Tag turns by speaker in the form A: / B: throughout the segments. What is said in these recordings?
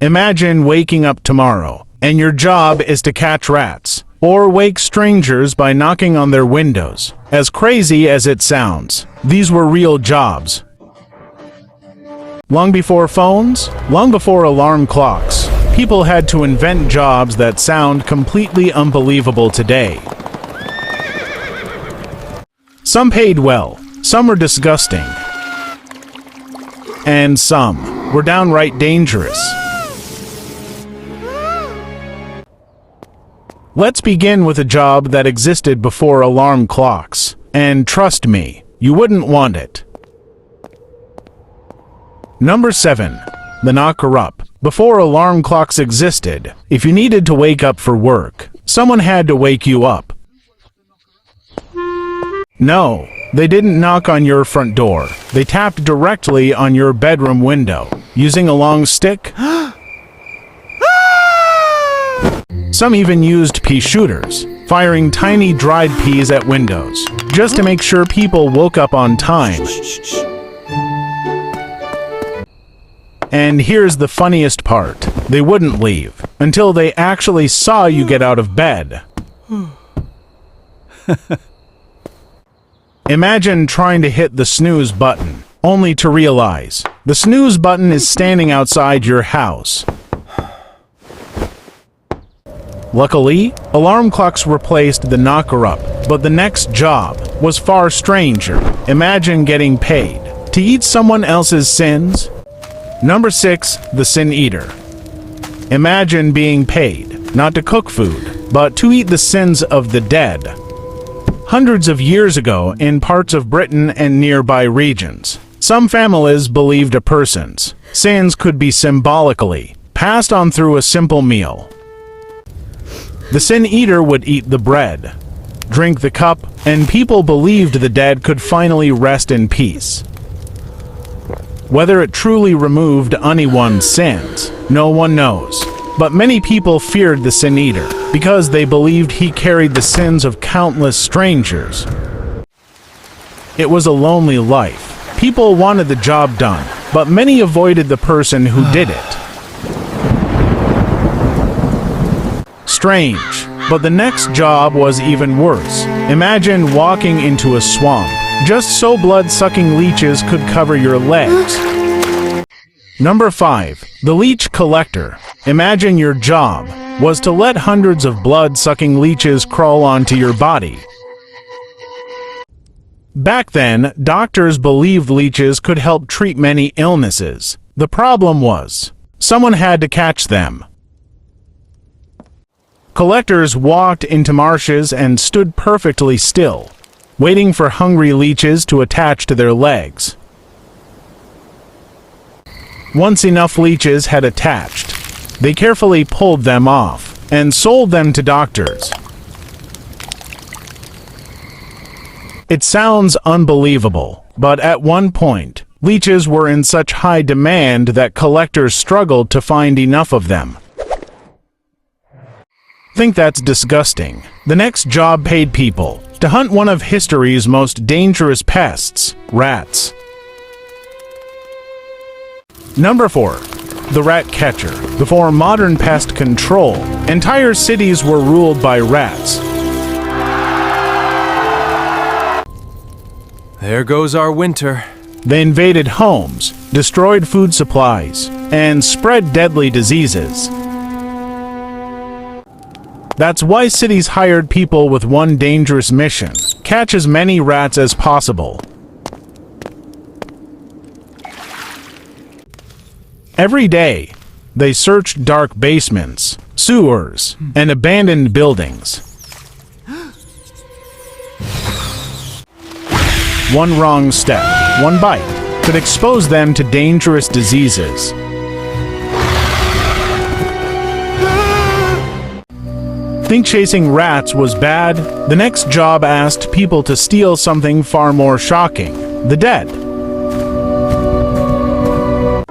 A: Imagine waking up tomorrow, and your job is to catch rats, or wake strangers by knocking on their windows. As crazy as it sounds, these were real jobs. Long before phones, long before alarm clocks, people had to invent jobs that sound completely unbelievable today. Some paid well, some were disgusting, and some were downright dangerous. Let's begin with a job that existed before alarm clocks, and trust me, you wouldn't want it. Number 7. The knocker-up. Before alarm clocks existed, if you needed to wake up for work, someone had to wake you up. No, they didn't knock on your front door. They tapped directly on your bedroom window, using a long stick. Some even used pea shooters, firing tiny dried peas at windows, just to make sure people woke up on time. And here's the funniest part. They wouldn't leave until they actually saw you get out of bed. Imagine trying to hit the snooze button, only to realize the snooze button is standing outside your house. Luckily, alarm clocks replaced the knocker-up, but the next job was far stranger. Imagine getting paid to eat someone else's sins. Number 6. The Sin Eater. Imagine being paid not to cook food, but to eat the sins of the dead. Hundreds of years ago, in parts of Britain and nearby regions, some families believed a person's sins could be symbolically passed on through a simple meal. The Sin Eater would eat the bread, drink the cup, and people believed the dead could finally rest in peace. Whether it truly removed anyone's sins, no one knows. But many people feared the Sin Eater because they believed he carried the sins of countless strangers. It was a lonely life. People wanted the job done, but many avoided the person who did it. Strange, but the next job was even worse. Imagine walking into a swamp, just so blood-sucking leeches could cover your legs. Number 5. The Leech Collector. Imagine your job was to let hundreds of blood-sucking leeches crawl onto your body. Back then, doctors believed leeches could help treat many illnesses. The problem was, someone had to catch them. Collectors walked into marshes and stood perfectly still, waiting for hungry leeches to attach to their legs. Once enough leeches had attached, they carefully pulled them off and sold them to doctors. It sounds unbelievable, but at one point, leeches were in such high demand that collectors struggled to find enough of them. Think that's disgusting. The next job paid people to hunt one of history's most dangerous pests, rats. Number 4. The Rat Catcher. Before modern pest control, entire cities were ruled by rats.
B: There goes our winter.
A: They invaded homes, destroyed food supplies, and spread deadly diseases. That's why cities hired people with one dangerous mission: catch as many rats as possible. Every day, they searched dark basements, sewers, and abandoned buildings. One wrong step, one bite, could expose them to dangerous diseases. Think chasing rats was bad? The next job asked people to steal something far more shocking: the dead.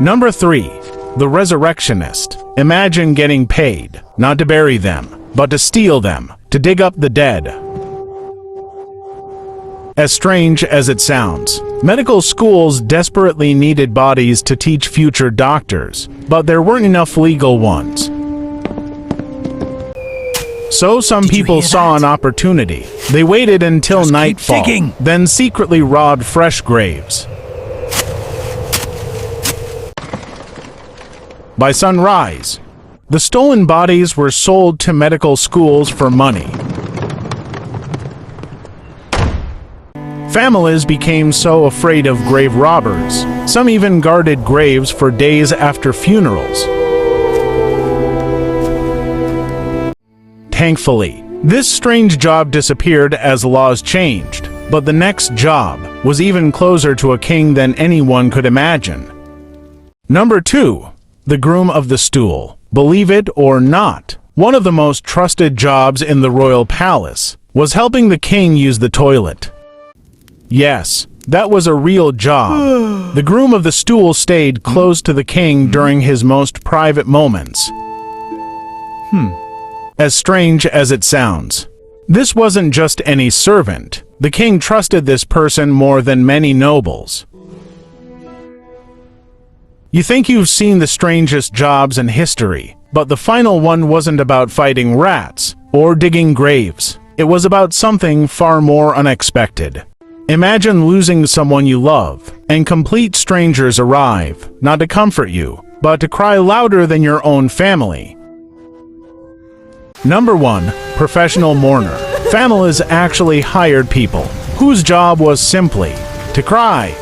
A: Number 3. The Resurrectionist. Imagine getting paid, not to bury them, but to steal them, to dig up the dead. As strange as it sounds, medical schools desperately needed bodies to teach future doctors, but there weren't enough legal ones. So some people saw an opportunity. They waited until nightfall, then secretly robbed fresh graves. By sunrise, the stolen bodies were sold to medical schools for money. Families became so afraid of grave robbers, some even guarded graves for days after funerals. Thankfully, this strange job disappeared as laws changed, but the next job was even closer to a king than anyone could imagine. Number 2. The groom of the stool. Believe it or not, one of the most trusted jobs in the royal palace was helping the king use the toilet. Yes, that was a real job. The groom of the stool stayed close to the king during his most private moments. As strange as it sounds, this wasn't just any servant. The king trusted this person more than many nobles. You think you've seen the strangest jobs in history, but the final one wasn't about fighting rats or digging graves. It was about something far more unexpected. Imagine losing someone you love, and complete strangers arrive, not to comfort you, but to cry louder than your own family. Number 1. Professional mourner. Families actually hired people whose job was simply to cry.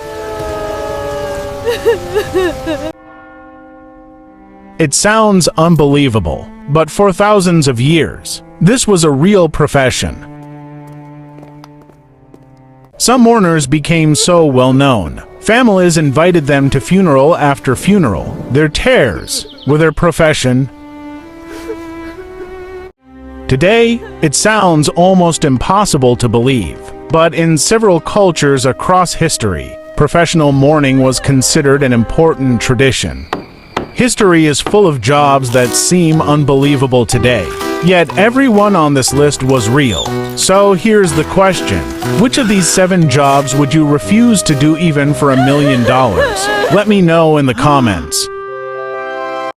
A: It sounds unbelievable, but for thousands of years, this was a real profession. Some mourners became so well known, families invited them to funeral after funeral. Their tears were their profession. Today, it sounds almost impossible to believe, but in several cultures across history, professional mourning was considered an important tradition. History is full of jobs that seem unbelievable today, yet everyone on this list was real. So here's the question: which of these 7 jobs would you refuse to do even for $1 million? Let me know in the comments.